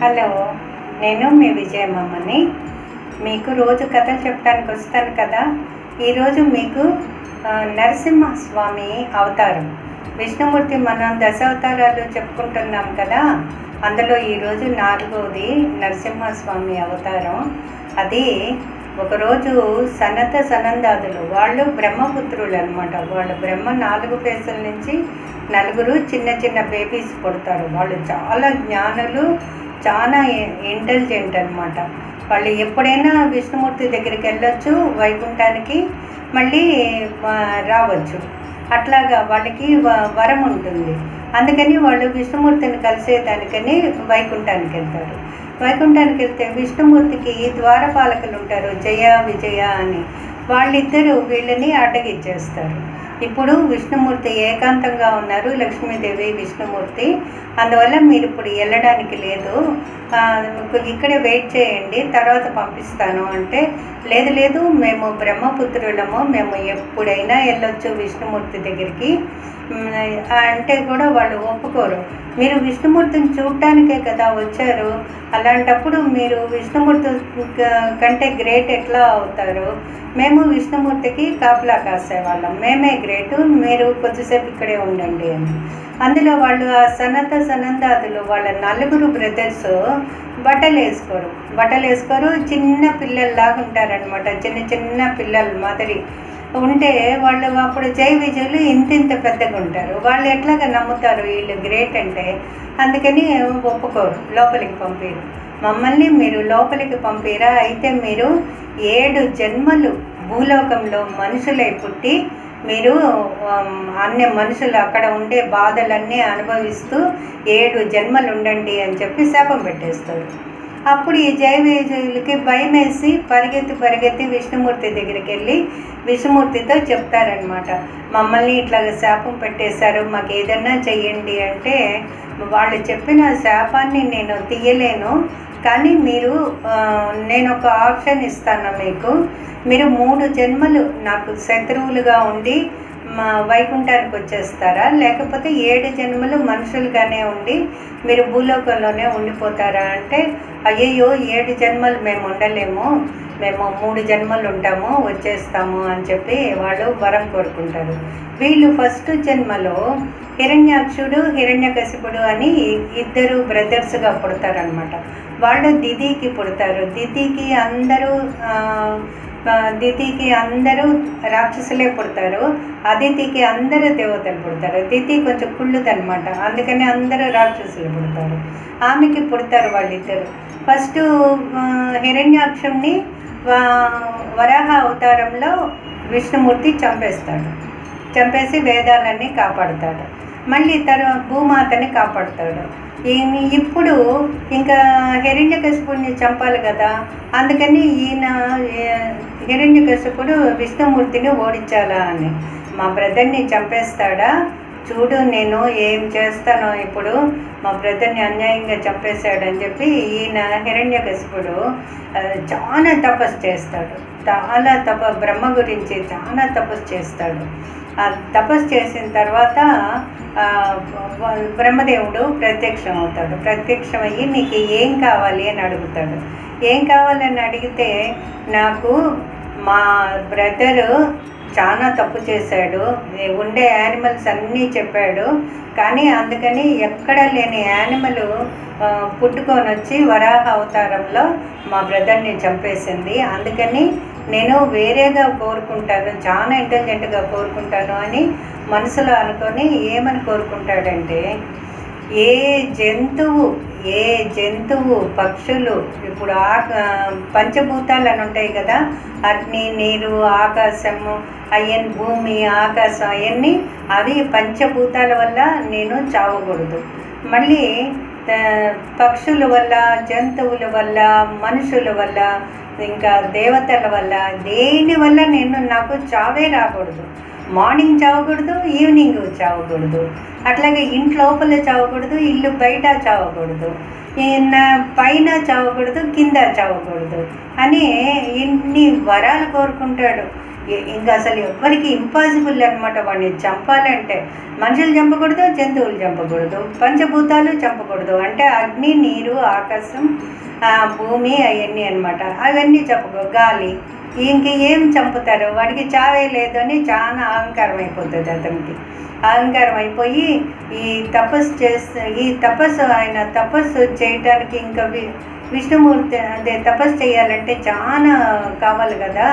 Hello, నేను మీ విజయమ్మని. మీకు రోజు కథలు చెప్పడానికి వస్తాను కదా. ఈరోజు మీకు నరసింహస్వామి అవతారం. విష్ణుమూర్తి మనం దశావతారాలు చెప్పుకుంటున్నాం కదా, అందులో ఈరోజు 4వది నరసింహస్వామి అవతారం. అది ఒకరోజు సనందాదులు వాళ్ళు బ్రహ్మపుత్రులు అనమాట. వాళ్ళు బ్రహ్మ 4 ఫేసుల నుంచి 4 చిన్న చిన్న బేబీస్ పుడతారు. వాళ్ళు చాలా జ్ఞానులు, చాలా ఇంటెలిజెంట్ అనమాట. వాళ్ళు ఎప్పుడైనా విష్ణుమూర్తి దగ్గరికి వెళ్ళొచ్చు, వైకుంఠానికి మళ్ళీ రావచ్చు. అట్లాగా వాళ్ళకి వరం ఉంటుంది. అందుకని వాళ్ళు విష్ణుమూర్తిని కలిసేదానికని వైకుంఠానికి వెళ్తారు. వైకుంఠానికి వెళ్తే విష్ణుమూర్తికి ద్వారపాలకులు ఉంటారు, జయ విజయ అని. వాళ్ళిద్దరూ వీళ్ళని అడ్డగిచ్చేస్తారు. ఇప్పుడు విష్ణుమూర్తి ఏకాంతంగా ఉన్నారు, లక్ష్మీదేవి విష్ణుమూర్తి. అందువల్ల మీరు ఇప్పుడు వెళ్ళడానికి లేదు, ఇక్కడే వెయిట్ చేయండి, తర్వాత పంపిస్తాను అంటే, లేదు మేము బ్రహ్మపుత్రులము, మేము ఎప్పుడైనా వెళ్ళొచ్చు విష్ణుమూర్తి దగ్గరికి అంటే కూడా వాళ్ళు ఒప్పుకోరు. మీరు విష్ణుమూర్తిని చూడటానికే కదా వచ్చారు, అలాంటప్పుడు మీరు విష్ణుమూర్తి కంటే గ్రేట్ ఎట్లా అవుతారు? మేము విష్ణుమూర్తికి కాపలా కాసేవాళ్ళం, మేమే గ్రేటు, మీరు కొద్దిసేపు ఇక్కడే ఉండండి అని. అందులో వాళ్ళు ఆ సనందాదులు వాళ్ళ 4 బ్రదర్స్ బట్టలు వేసుకోరు, చిన్న పిల్లల్లాగా ఉంటారనమాట. చిన్న పిల్లలు మాదిరి ఉంటే వాళ్ళు అప్పుడు జై విజయులు ఇంత పెద్దగా ఉంటారు. వాళ్ళు ఎట్లాగా నమ్ముతారు వీళ్ళు గ్రేట్ అంటే? అందుకని ఒప్పుకోరు, లోపలికి పంపిరు. మమ్మల్ని మీరు లోపలికి పంపిరా, అయితే మీరు 7 జన్మలు భూలోకంలో మనుషులై పుట్టి మీరు అన్ని మనుషులు అక్కడ ఉండే బాధలన్నీ అనుభవిస్తూ 7 జన్మలు ఉండండి అని చెప్పి శాపం పెట్టేస్తారు. అప్పుడు ఈ జయ విజయులకి భయం వేసి పరిగెత్తి విష్ణుమూర్తి దగ్గరికి వెళ్ళి విష్ణుమూర్తితో చెప్తారనమాట, మమ్మల్ని ఇట్లా శాపం పెట్టేశారు, మాకు ఏదన్నా చెయ్యండి అంటే, వాళ్ళు చెప్పిన శాపాన్ని నేను తీయలేను, కానీ నేను ఒక ఆప్షన్ ఇస్తాను మీకు. మీరు 3 జన్మలు నాకు శత్రువులుగా ఉండి వైకుంఠానికి వచ్చేస్తారా, లేకపోతే 7 జన్మలు మనుషులుగానే ఉండి మీరు భూలోకంలోనే ఉండిపోతారా అంటే, అయ్యయ్యో 7 జన్మలు మేము ఉండలేము, మేము 3 జన్మలు ఉంటాము, వచ్చేస్తాము అని చెప్పి వాళ్ళు వరం కోరుకుంటారు. వీళ్ళు ఫస్ట్ జన్మలో హిరణ్యాక్షుడు, హిరణ్యకశిపుడు అని 2 బ్రదర్స్గా పుడతారనమాట. వాళ్ళు దితికి పుడతారు. దితికి అందరూ రాక్షసులే పుడతారు, అదితికి అందరూ దేవతలు పుడతారు. దితి కొంచెం కుళ్ళుదనమాట, అందుకని అందరూ రాక్షసులు పుడతారు. ఆమెకి పుడతారు వాళ్ళిద్దరు. ఫస్ట్ హిరణ్యాక్షుణ్ణి వరాహ అవతారంలో విష్ణుమూర్తి చంపేసి వేదాలన్నీ కాపాడుతాడు. మళ్ళీ భూమాతని కాపాడుతాడు. ఇప్పుడు ఇంకా హిరణ్యకశిపుడిని చంపాలి కదా, అందుకని ఈయన హిరణ్యకశిపుడు విష్ణుమూర్తిని ఓడించాలా అని, మా బ్రదర్ని చంపేస్తాడా చూడు, నేను ఏం చేస్తానో, ఇప్పుడు మా బ్రదర్ని అన్యాయంగా చంపేశాడని చెప్పి ఈయన హిరణ్యకశిపుడు చాలా తపస్సు చేస్తాడు. బ్రహ్మ గురించి చాలా తపస్సు చేస్తాడు. తపస్సు చేసిన తర్వాత బ్రహ్మదేవుడు ప్రత్యక్షమయ్యి నీకు ఏం కావాలి అని అడుగుతాడు. ఏం కావాలని అడిగితే, నాకు మా బ్రదరు చాలా తప్పు చేశాడు, ఉండే యానిమల్స్ అన్నీ చెప్పాడు, కానీ అందుకని ఎక్కడ లేని యానిమల్ పుట్టుకొని వచ్చి వరాహ అవతారంలో మా బ్రదర్ని చంపేసింది, అందుకని నేను వేరేగా కోరుకుంటాను, చాలా ఇంటెలిజెంట్గా కోరుకుంటాను అని మనసులో అనుకొని ఏమని కోరుకుంటాడంటే, ఏ జంతువు పక్షులు ఇప్పుడు పంచభూతాలు అని ఉంటాయి కదా, అగ్ని, నీరు, ఆకాశము, భూమి, ఆకాశం, అవన్నీ అవి పంచభూతాల వల్ల నేను చావకూడదు. మళ్ళీ పక్షుల వల్ల, జంతువుల వల్ల, మనుషుల వల్ల, ఇంకా దేవతల వల్ల, దేని వల్ల నాకు చావే రాకూడదు. మార్నింగ్ చావకూడదు, ఈవినింగ్ చావకూడదు, అట్లాగే ఇంట్లోపల చావకూడదు, ఇల్లు బయట చావకూడదు, పైన చావకూడదు, కింద చావకూడదు అని ఇన్ని వరాలు కోరుకుంటాడు. ఇంకా అసలు ఎవ్వరికి ఇంపాసిబుల్ అనమాట వాడిని చంపాలంటే. మనుషులు చంపకూడదు, జంతువులు చంపకూడదు, పంచభూతాలు చంపకూడదు, అంటే అగ్ని, నీరు, ఆకాశం, భూమి అవన్నీ అనమాట. అవన్నీ గాలి, ఇంక ఏం చంపుతారు? వాడికి చావే లేదు అని చాలా అహంకారం అయిపోతుంది అతనికి. అహంకారం అయిపోయి ఈ తపస్సు ఆయన తపస్సు చేయటానికి ఇంకా విష్ణుమూర్తి అదే తపస్సు చేయాలంటే చాలా కావాలి కదా.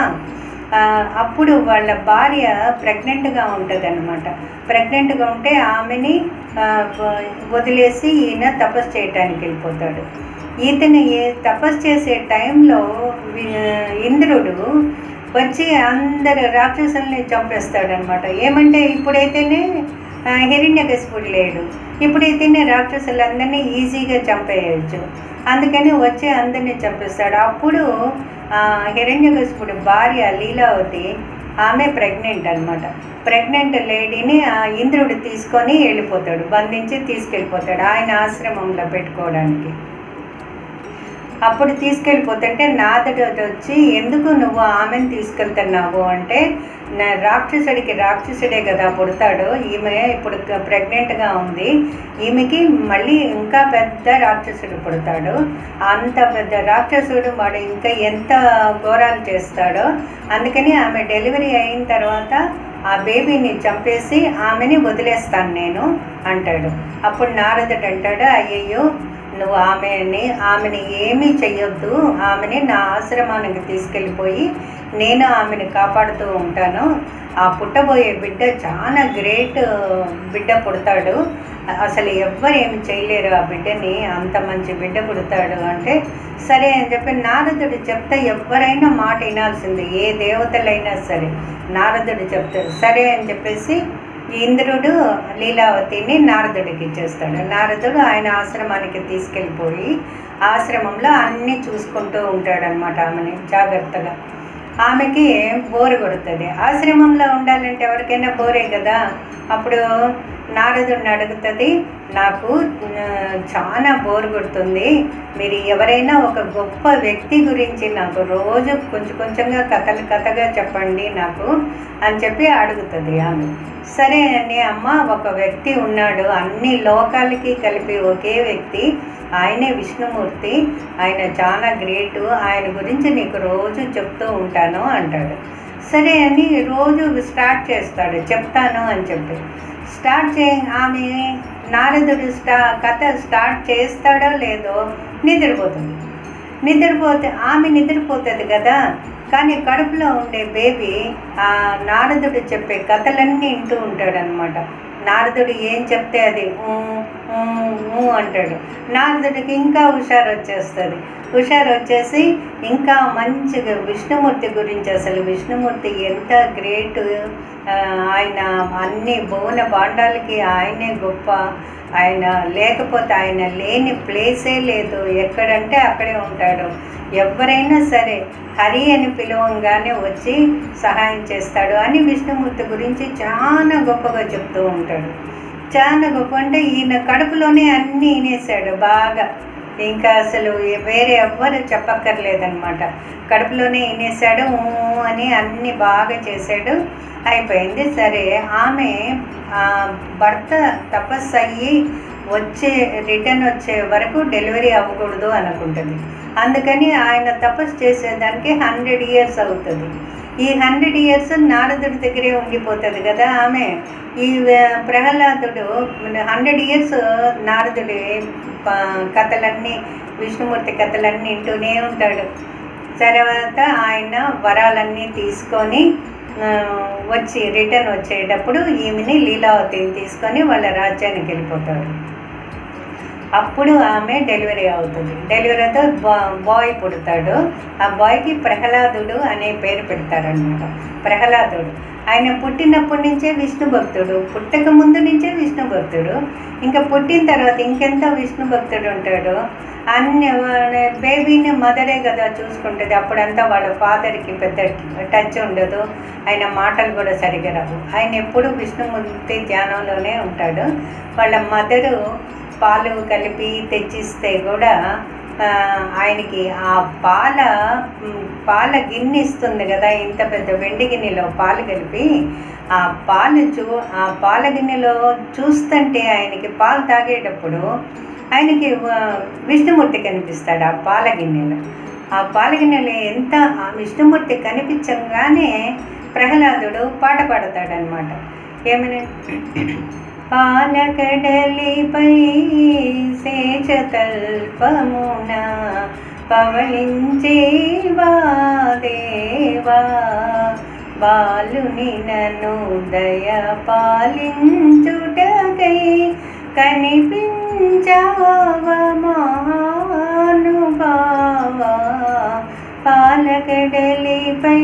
అప్పుడు వాళ్ళ భార్య ప్రెగ్నెంట్గా ఉంటుంది అనమాట. ప్రెగ్నెంట్గా ఉంటే ఆమెని వదిలేసి ఈయన తపస్సు చేయటానికి వెళ్ళిపోతాడు. ఈతని తపస్సు చేసే టైంలో ఇంద్రుడు వచ్చి అందరు రాక్షసుల్ని చంపేస్తాడనమాట. ఏమంటే ఇప్పుడైతేనే హిరణ్యకశిపుడు లేడు, ఇప్పుడైతేనే రాక్షసులందరినీ ఈజీగా చంపేయచ్చు, అందుకని వచ్చి అందరినీ చంపేస్తాడు. అప్పుడు హిరణ్యకశిపుడి భార్య లీలావతి, ఆమె ప్రెగ్నెంట్ అనమాట. ప్రెగ్నెంట్ లేడీని ఇంద్రుడు తీసుకొని వెళ్ళిపోతాడు, బంధించి తీసుకెళ్ళిపోతాడు ఆయన ఆశ్రమంలో పెట్టుకోవడానికి. అప్పుడు తీసుకెళ్ళిపోతుంటే నాథుడు వచ్చి, ఎందుకు నువ్వు ఆమెను తీసుకెళ్తున్నావు అంటే, రాక్షసుడికి రాక్షసుడే కదా పుడతాడు, ఈమె ఇప్పుడు ప్రెగ్నెంట్గా ఉంది, ఈమెకి మళ్ళీ ఇంకా పెద్ద రాక్షసుడు పుడతాడు, అంత పెద్ద రాక్షసుడు వాడు ఇంకా ఎంత ఘోరాలు చేస్తాడో, అందుకని ఆమె డెలివరీ అయిన తర్వాత ఆ బేబీని చంపేసి ఆమెని వదిలేస్తాను నేను అంటాడు. అప్పుడు నారదుడు అంటాడు, అయ్యయ్యో నువ్వు ఆమెని ఏమీ చెయ్యొద్దు, ఆమెని నా ఆశ్రమానికి తీసుకెళ్ళిపోయి నేను ఆమెను కాపాడుతూ ఉంటాను, ఆ పుట్టబోయే బిడ్డ చాలా గ్రేట్ బిడ్డ పుడతాడు, అసలు ఎవ్వరు ఏమి చేయలేరు ఆ బిడ్డని, అంత మంచి బిడ్డ పుడతాడు అంటే, సరే అని చెప్పి నారదుడు చెప్తే ఎవరైనా మాట వినాల్సింది, ఏ దేవతలైనా సరే నారదుడు చెప్తాడు. సరే అని చెప్పేసి ఇంద్రుడు లీలావతిని నారదుడికి ఇచ్చేస్తాడు. నారదుడు ఆయన ఆశ్రమానికి తీసుకెళ్ళిపోయి ఆశ్రమంలో అన్నీ చూసుకుంటూ ఉంటాడనమాట ఆమెని జాగ్రత్తగా. ఆమెకి బోరు కొడుతుంది, ఆశ్రమంలో ఉండాలంటే ఎవరికైనా బోరే కదా. అప్పుడు నారదుడిని అడుగుతుంది, నాకు చాలా బోరు కొడుతుంది, మీరు ఎవరైనా ఒక గొప్ప వ్యక్తి గురించి నాకు రోజు కొంచెం కొంచెంగా కథగా చెప్పండి నాకు అని చెప్పి అడుగుతుంది ఆమె. సరే అని అమ్మ, ఒక వ్యక్తి ఉన్నాడు, అన్ని లోకాలకి కలిపి ఒకే వ్యక్తి, ఆయనే విష్ణుమూర్తి, ఆయన చాలా గ్రేటు, ఆయన గురించి నీకు రోజు చెప్తూ ఉంటాను అంటాడు. సరే అని రోజు స్టార్ట్ చేస్తాడు, చెప్తాను అని చెప్పి ఆమె నారదుడు కథ స్టార్ట్ చేస్తాడో లేదో నిద్రపోతుంది కదా. కానీ కడుపులో ఉండే బేబీ ఆ నారదుడు చెప్పే కథలన్నీ వింటూ ఉంటాడనమాట. నారదుడు ఏం చెప్తే అది అంటాడు. నారదుడికి ఇంకా హుషారు వచ్చేసి ఇంకా మంచిగా విష్ణుమూర్తి గురించి, అసలు విష్ణుమూర్తి ఎంత గ్రేట్, ఆయన అన్ని భువన భాండాలకి ఆయనే గొప్ప, ఆయన లేకపోతే ఆయన లేని ప్లేసే లేదు, ఎక్కడంటే అక్కడే ఉంటాడు, ఎవరైనా సరే హరి అని పిలవంగానే వచ్చి సహాయం చేస్తాడు అని విష్ణుమూర్తి గురించి చాలా గొప్పగా చెప్తూ ఉంటాడు. చాలా గొప్ప అంటే ఈయన కడుపులోనే అన్నీ వినేశాడు బాగా, ఇంకా అసలు వేరే ఎవ్వరు చెప్పక్కర్లేదనమాట. కడుపులోనే వినేశాడు అని అన్నీ బాగా చేశాడు, అయిపోయింది. సరే ఆమె భర్త తపస్సు అయ్యి రిటర్న్ వచ్చే వరకు డెలివరీ అవ్వకూడదు అనుకుంటుంది. అందుకని ఆయన తపస్సు చేసేదానికి 100 years అవుతుంది. ఈ 100 years నారదుడి దగ్గరే ఉండిపోతుంది కదా ఆమె. ఈ ప్రహ్లాదుడు 100 years నారదుడి కథలన్నీ, విష్ణుమూర్తి కథలన్నీ వింటూనే ఉంటాడు. తర్వాత ఆయన వరాలన్నీ తీసుకొని రిటర్న్ వచ్చేటప్పుడు ఈమెని లీలావతిని తీసుకొని వాళ్ళ రాజ్యానికి వెళ్ళిపోతాడు. అప్పుడు ఆమె డెలివరీ అవుతుంది. డెలివరీతో బాయ్ పుడతాడు. ఆ బాయ్కి ప్రహ్లాదుడు అనే పేరు పెడతారనమాట. ప్రహ్లాదుడు ఆయన పుట్టినప్పటి నుంచే విష్ణు భక్తుడు, పుట్టక ముందు నుంచే విష్ణు భక్తుడు, ఇంకా పుట్టిన తర్వాత ఇంకెంత విష్ణు భక్తుడు ఉంటాడు. అన్ని బేబీని మదరే కదా చూసుకుంటుంది. అప్పుడంతా వాళ్ళ ఫాదర్కి పెద్ద టచ్ ఉండదు, ఆయన మాటలు కూడా సరిగా రావు. ఆయన ఎప్పుడు విష్ణుమూర్తి ధ్యానంలోనే ఉంటాడు. వాళ్ళ మదరు పాలు కలిపి తెచ్చిస్తే కూడా ఆయనకి ఆ పాల గిన్నె ఇస్తుంది కదా, ఇంత పెద్ద వెండి గిన్నెలో పాలు కలిపి ఆ పాల గిన్నెలో చూస్తుంటే ఆయనకి పాలు తాగేటప్పుడు ఆయనకి విష్ణుమూర్తి కనిపిస్తాడు ఆ పాల గిన్నెలో. ఆ పాల గిన్నెలో ఎంత ఆ విష్ణుమూర్తి కనిపించగానే ప్రహ్లాదుడు పాట పాడతాడనమాట. ఏమని? పాలకడలిపై శేషతల్పమున పవళించేవా దేవా, బాలుని నన్ను దయ పాలించుటకై కనిపించావా మహానుభావా, పాలకడలిపై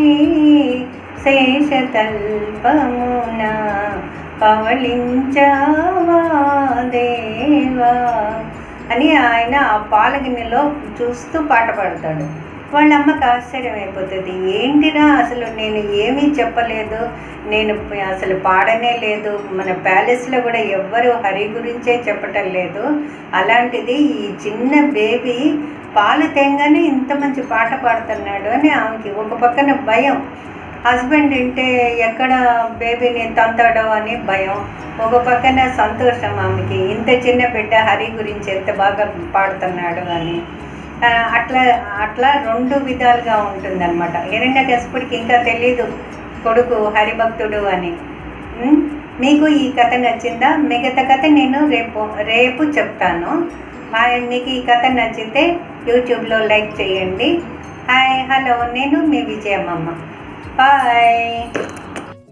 శేషతల్పమున పవళించావా దేవా అని ఆయన ఆ పాలగిన్నెలో చూస్తూ పాట పాడతాడు. వాళ్ళ అమ్మకి ఆశ్చర్యం అయిపోతుంది. ఏంటిరా, అసలు నేను ఏమీ చెప్పలేదు, నేను అసలు పాడనే లేదు, మన ప్యాలెస్లో కూడా ఎవ్వరు హరి గురించే చెప్పటం లేదు, అలాంటిది ఈ చిన్న బేబీ పాలు తేంగానే ఇంత మంచి పాట పాడుతున్నాడు అని ఆమెకి ఒక పక్కన భయం. హస్బెండ్ వింటే ఎక్కడ బేబీని తంతాడో అని భయం, ఒక పక్కన సంతోషం ఆమెకి, ఇంత చిన్న బిడ్డ హరి గురించి ఎంత బాగా పాడుతున్నాడు అని. అట్లా రెండు విధాలుగా ఉంటుందన్నమాట. హిరణ్యకశిపుడికి ఇంకా తెలీదు కొడుకు హరిభక్తుడు అని. మీకు ఈ కథ నచ్చిందా? మిగతా కథ నేను రేపు చెప్తాను. మీకు ఈ కథ నచ్చితే యూట్యూబ్లో లైక్ చేయండి. హాయ్, హలో, నేను మీ విజయమ్మ. బాయ్.